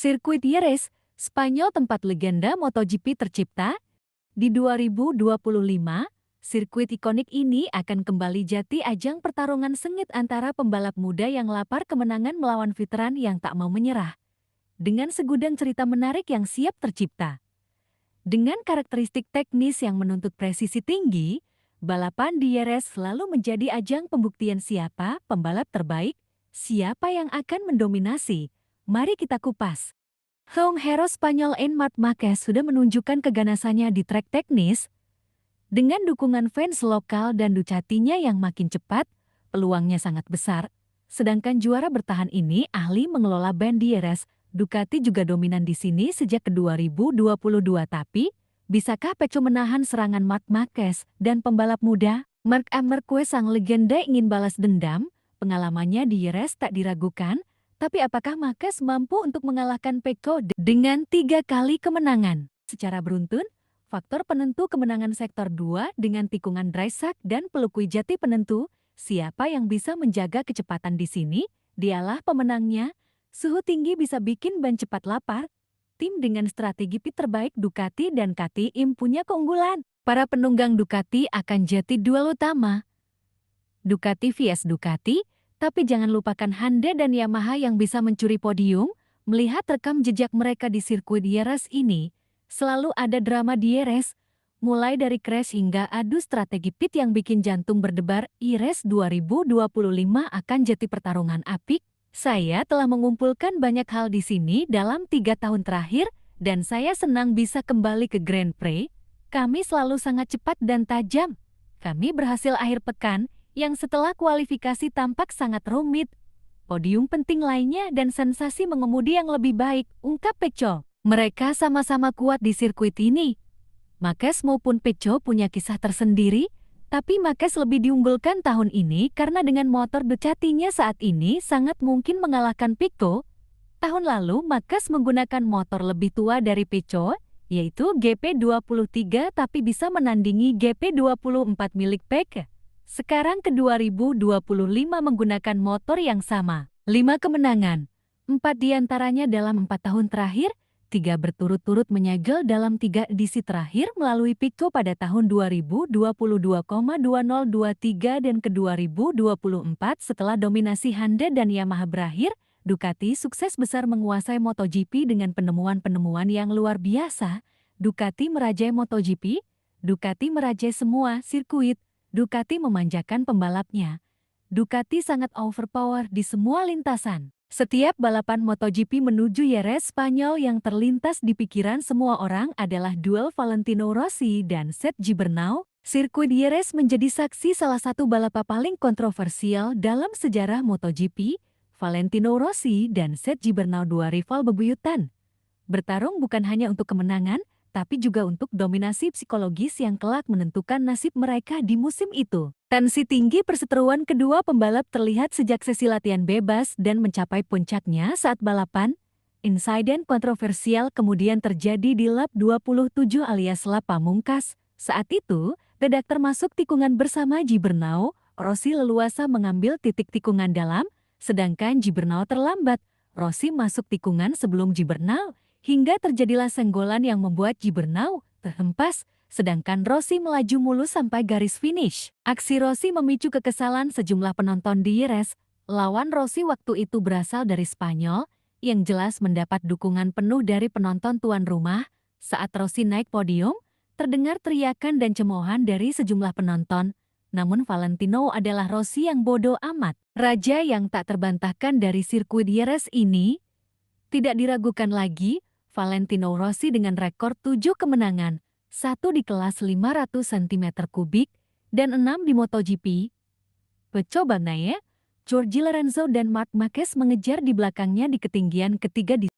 Sirkuit Jerez, Spanyol tempat legenda MotoGP tercipta. Di 2025, sirkuit ikonik ini akan kembali jadi ajang pertarungan sengit antara pembalap muda yang lapar kemenangan melawan veteran yang tak mau menyerah. Dengan segudang cerita menarik yang siap tercipta. Dengan karakteristik teknis yang menuntut presisi tinggi, balapan di Jerez selalu menjadi ajang pembuktian siapa pembalap terbaik, siapa yang akan mendominasi. Mari kita kupas. Hero Spanyol Marc Marquez sudah menunjukkan keganasannya di trek teknis. Dengan dukungan fans lokal dan Ducatinya yang makin cepat, peluangnya sangat besar. Sedangkan juara bertahan ini ahli mengelola ban di Jerez. Ducati juga dominan di sini sejak 2022, tapi bisakah Pecco menahan serangan Marc Marquez dan pembalap muda? Marc Marquez sang legenda ingin balas dendam, pengalamannya di Jerez tak diragukan. Tapi apakah Marquez mampu untuk mengalahkan Pecco dengan 3 kali kemenangan? Secara beruntun, faktor penentu kemenangan sektor 2 dengan tikungan dry sack dan pelukui jati penentu, siapa yang bisa menjaga kecepatan di sini? Dialah pemenangnya. Suhu tinggi bisa bikin ban cepat lapar. Tim dengan strategi pit terbaik Ducati dan KTM punya keunggulan. Para penunggang Ducati akan jadi duel utama. Ducati vs Ducati. Tapi jangan lupakan Honda dan Yamaha yang bisa mencuri podium. Melihat rekam jejak mereka di sirkuit Jerez ini, selalu ada drama di Jerez. Mulai dari crash hingga adu strategi pit yang bikin jantung berdebar. Jerez 2025 akan jadi pertarungan apik. Saya telah mengumpulkan banyak hal di sini dalam 3 tahun terakhir, dan saya senang bisa kembali ke Grand Prix. Kami selalu sangat cepat dan tajam. Kami berhasil akhir pekan, yang setelah kualifikasi tampak sangat rumit. Podium penting lainnya dan sensasi mengemudi yang lebih baik, ungkap Pecco. Mereka sama-sama kuat di sirkuit ini. Marquez maupun Pecco punya kisah tersendiri, tapi Marquez lebih diunggulkan tahun ini karena dengan motor Ducatinya saat ini sangat mungkin mengalahkan Pecco. Tahun lalu Marquez menggunakan motor lebih tua dari Pecco, yaitu GP23 tapi bisa menandingi GP24 milik Pecco. Sekarang ke 2025 menggunakan motor yang sama. 5 kemenangan, 4 diantaranya dalam 4 tahun terakhir, 3 berturut-turut menyegel dalam 3 edisi terakhir melalui Pecco pada tahun 2022,2023 dan ke 2024 setelah dominasi Honda dan Yamaha berakhir, Ducati sukses besar menguasai MotoGP dengan penemuan-penemuan yang luar biasa. Ducati merajai MotoGP, Ducati merajai semua sirkuit. Ducati memanjakan pembalapnya. Ducati sangat overpower di semua lintasan. Setiap balapan MotoGP menuju Jerez Spanyol yang terlintas di pikiran semua orang adalah duel Valentino Rossi dan Sergio Bernau. Sirkuit Jerez menjadi saksi salah satu balapan paling kontroversial dalam sejarah MotoGP. Valentino Rossi dan Sergio Bernau, 2 rival bebuyutan. Bertarung bukan hanya untuk kemenangan, tapi juga untuk dominasi psikologis yang kelak menentukan nasib mereka di musim itu. Tensi tinggi perseteruan kedua pembalap terlihat sejak sesi latihan bebas dan mencapai puncaknya saat balapan. Insiden kontroversial kemudian terjadi di lap 27 alias lap pamungkas. Saat itu, Bedak termasuk tikungan bersama Gibernau. Rossi leluasa mengambil titik tikungan dalam, sedangkan Gibernau terlambat. Rossi masuk tikungan sebelum Gibernau. Hingga terjadilah senggolan yang membuat Gibernau terhempas, sedangkan Rossi melaju mulus sampai garis finish. Aksi Rossi memicu kekesalan sejumlah penonton di Jerez. Lawan Rossi waktu itu berasal dari Spanyol, yang jelas mendapat dukungan penuh dari penonton tuan rumah. Saat Rossi naik podium, terdengar teriakan dan cemoohan dari sejumlah penonton. Namun Valentino adalah Rossi yang bodoh amat. Raja yang tak terbantahkan dari sirkuit Jerez ini tidak diragukan lagi. Valentino Rossi dengan rekor 7 kemenangan, 1 di kelas 500 cm3 dan 6 di MotoGP. Pecco Bagnaia, Jorge Lorenzo dan Marc Marquez mengejar di belakangnya di ketinggian ketiga di